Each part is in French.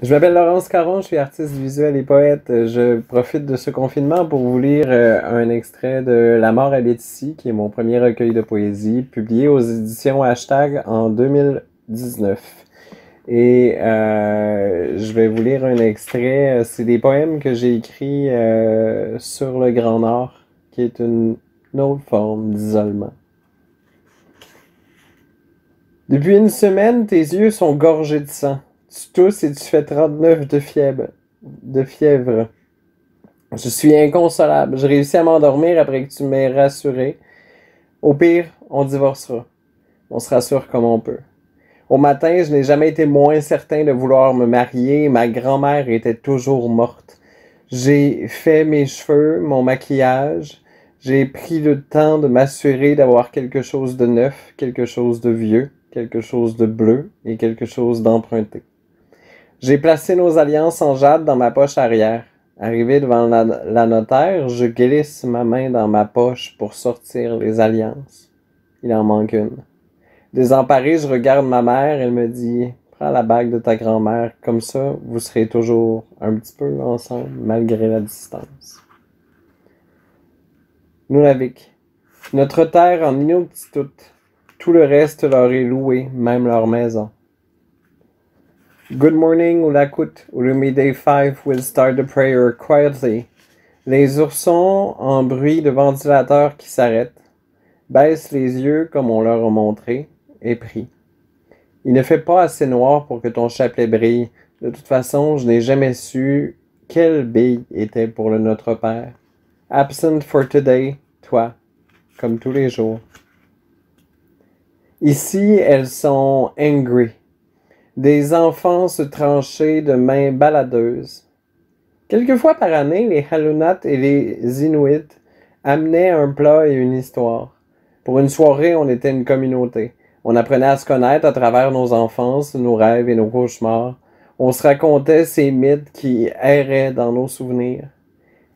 Je m'appelle Laurence Caron, je suis artiste visuel et poète. Je profite de ce confinement pour vous lire un extrait de La mort habite ici, qui est mon premier recueil de poésie, publié aux éditions Hashtag en 2019. Et je vais vous lire un extrait. C'est des poèmes que j'ai écrits sur le Grand Nord, qui est une autre forme d'isolement. Depuis une semaine, tes yeux sont gorgés de sang. Tu tousses et tu fais 39 de fièvre. De fièvre. Je suis inconsolable. Je réussis à m'endormir après que tu m'aies rassuré. Au pire, on divorcera. On se rassure comme on peut. Au matin, je n'ai jamais été moins certain de vouloir me marier. Ma grand-mère était toujours morte. J'ai fait mes cheveux, mon maquillage. J'ai pris le temps de m'assurer d'avoir quelque chose de neuf, quelque chose de vieux, quelque chose de bleu et quelque chose d'emprunté. J'ai placé nos alliances en jade dans ma poche arrière. Arrivé devant la notaire, je glisse ma main dans ma poche pour sortir les alliances. Il en manque une. Désemparé, je regarde ma mère, elle me dit « Prends la bague de ta grand-mère, comme ça, vous serez toujours un petit peu ensemble, malgré la distance. » Nunavik. Notre terre en Inuktitut. Tout le reste leur est loué, même leur maison. Good morning, Ulakut. Ulumide 5 will start the prayer quietly. Les oursons en bruit de ventilateur qui s'arrêtent, baissent les yeux comme on leur a montré, et prient. Il ne fait pas assez noir pour que ton chapelet brille. De toute façon, je n'ai jamais su quelle bille était pour le Notre Père. Absent for today, toi, comme tous les jours. Ici, elles sont angry. Des enfants se tranchaient de mains baladeuses. Quelquefois par année, les Halunats et les Inuits amenaient un plat et une histoire. Pour une soirée, on était une communauté. On apprenait à se connaître à travers nos enfances, nos rêves et nos cauchemars. On se racontait ces mythes qui erraient dans nos souvenirs.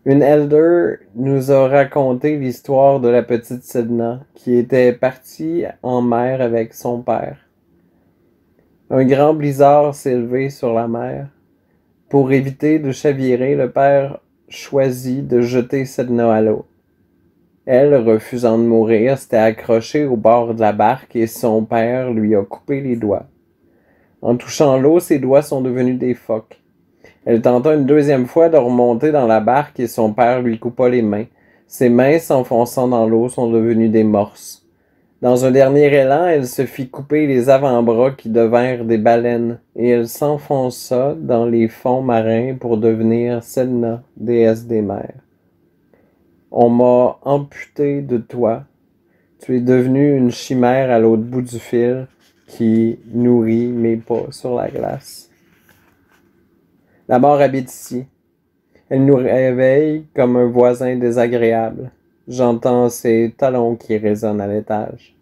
Une elder nous a raconté l'histoire de la petite Sedna, qui était partie en mer avec son père. Un grand blizzard s'est levé sur la mer. Pour éviter de chavirer, le père choisit de jeter Sedna à l'eau. Elle, refusant de mourir, s'était accrochée au bord de la barque et son père lui a coupé les doigts. En touchant l'eau, ses doigts sont devenus des phoques. Elle tenta une deuxième fois de remonter dans la barque et son père lui coupa les mains. Ses mains, s'enfonçant dans l'eau, sont devenues des morses. Dans un dernier élan, elle se fit couper les avant-bras qui devinrent des baleines, et elle s'enfonça dans les fonds marins pour devenir Sedna, déesse des mers. On m'a amputé de toi. Tu es devenue une chimère à l'autre bout du fil qui nourrit mes pas sur la glace. La mort habite ici. Elle nous réveille comme un voisin désagréable. J'entends ses talons qui résonnent à l'étage.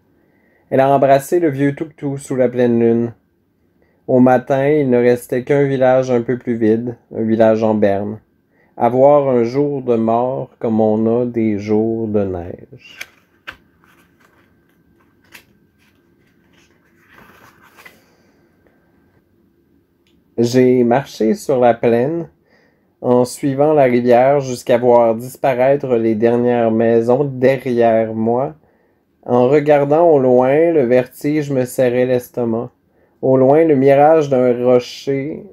Elle a embrassé le vieux Tuktou sous la pleine lune. Au matin, il ne restait qu'un village un peu plus vide, un village en berne. Avoir un jour de mort comme on a des jours de neige. J'ai marché sur la plaine en suivant la rivière jusqu'à voir disparaître les dernières maisons derrière moi. En regardant au loin, le vertige me serrait l'estomac. Au loin, le mirage d'un rocher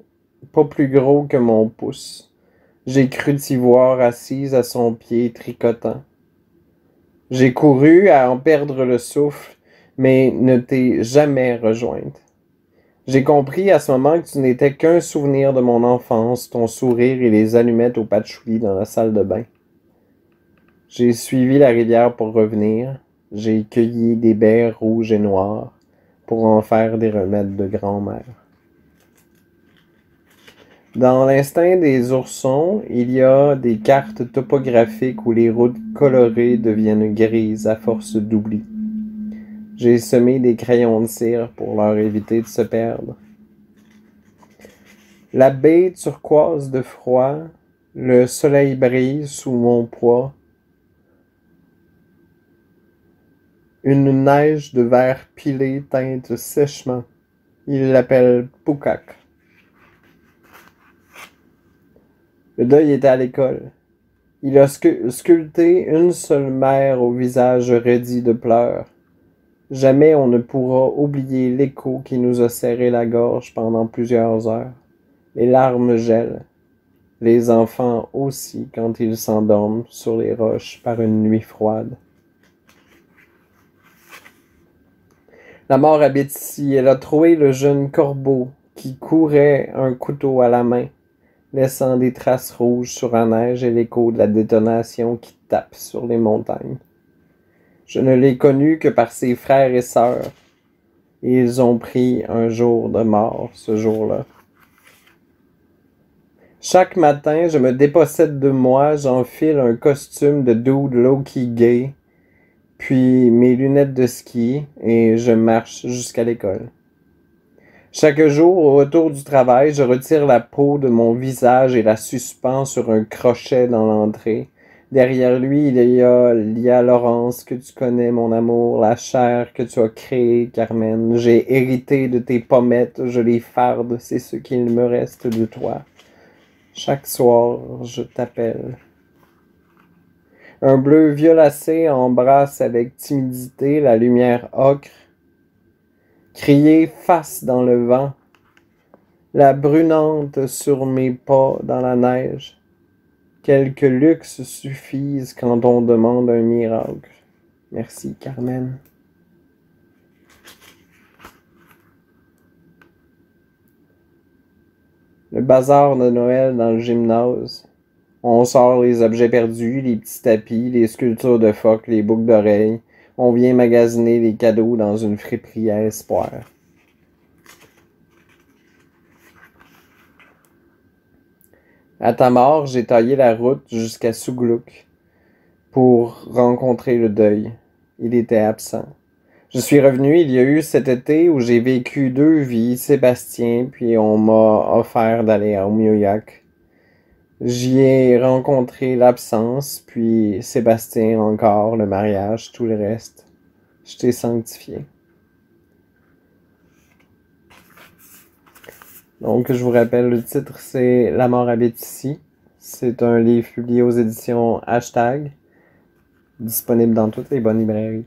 pas plus gros que mon pouce. J'ai cru t'y voir assise à son pied tricotant. J'ai couru à en perdre le souffle, mais ne t'ai jamais rejointe. J'ai compris à ce moment que tu n'étais qu'un souvenir de mon enfance, ton sourire et les allumettes au patchouli dans la salle de bain. J'ai suivi la rivière pour revenir. J'ai cueilli des baies rouges et noires pour en faire des remèdes de grand-mère. Dans l'instinct des oursons, il y a des cartes topographiques où les routes colorées deviennent grises à force d'oubli. J'ai semé des crayons de cire pour leur éviter de se perdre. La baie turquoise de froid, le soleil brille sous mon poids. Une neige de verre pilé teinte sèchement. Il l'appelle Pukak. Le deuil était à l'école. Il a sculpté une seule mère au visage raidi de pleurs. Jamais on ne pourra oublier l'écho qui nous a serré la gorge pendant plusieurs heures. Les larmes gèlent. Les enfants aussi quand ils s'endorment sur les roches par une nuit froide. La mort habite ici. Elle a trouvé le jeune corbeau qui courait un couteau à la main, laissant des traces rouges sur la neige et l'écho de la détonation qui tape sur les montagnes. Je ne l'ai connu que par ses frères et sœurs, et ils ont pris un jour de mort ce jour-là. Chaque matin, je me dépossède de moi, j'enfile un costume de dude low-key gay, puis mes lunettes de ski, et je marche jusqu'à l'école. Chaque jour, au retour du travail, je retire la peau de mon visage et la suspends sur un crochet dans l'entrée. Derrière lui, il y a Laurence, que tu connais, mon amour, la chair que tu as créée, Carmen. J'ai hérité de tes pommettes, je les farde, c'est ce qu'il me reste de toi. Chaque soir, je t'appelle. Un bleu violacé embrasse avec timidité la lumière ocre. Crier face dans le vent, la brunante sur mes pas dans la neige. Quelques luxes suffisent quand on demande un miracle. Merci, Carmen. Le bazar de Noël dans le gymnase. On sort les objets perdus, les petits tapis, les sculptures de phoques, les boucles d'oreilles. On vient magasiner les cadeaux dans une friperie à espoir. À ta mort, j'ai taillé la route jusqu'à Souglouk pour rencontrer le deuil. Il était absent. Je suis revenu il y a eu cet été où j'ai vécu 2 vies, Sébastien, puis on m'a offert d'aller à Oumioyak. J'y ai rencontré l'absence, puis Sébastien encore, le mariage, tout le reste. Je t'ai sanctifié. Donc, je vous rappelle, le titre, c'est La mort habite ici. C'est un livre publié aux éditions Hashtag, disponible dans toutes les bonnes librairies.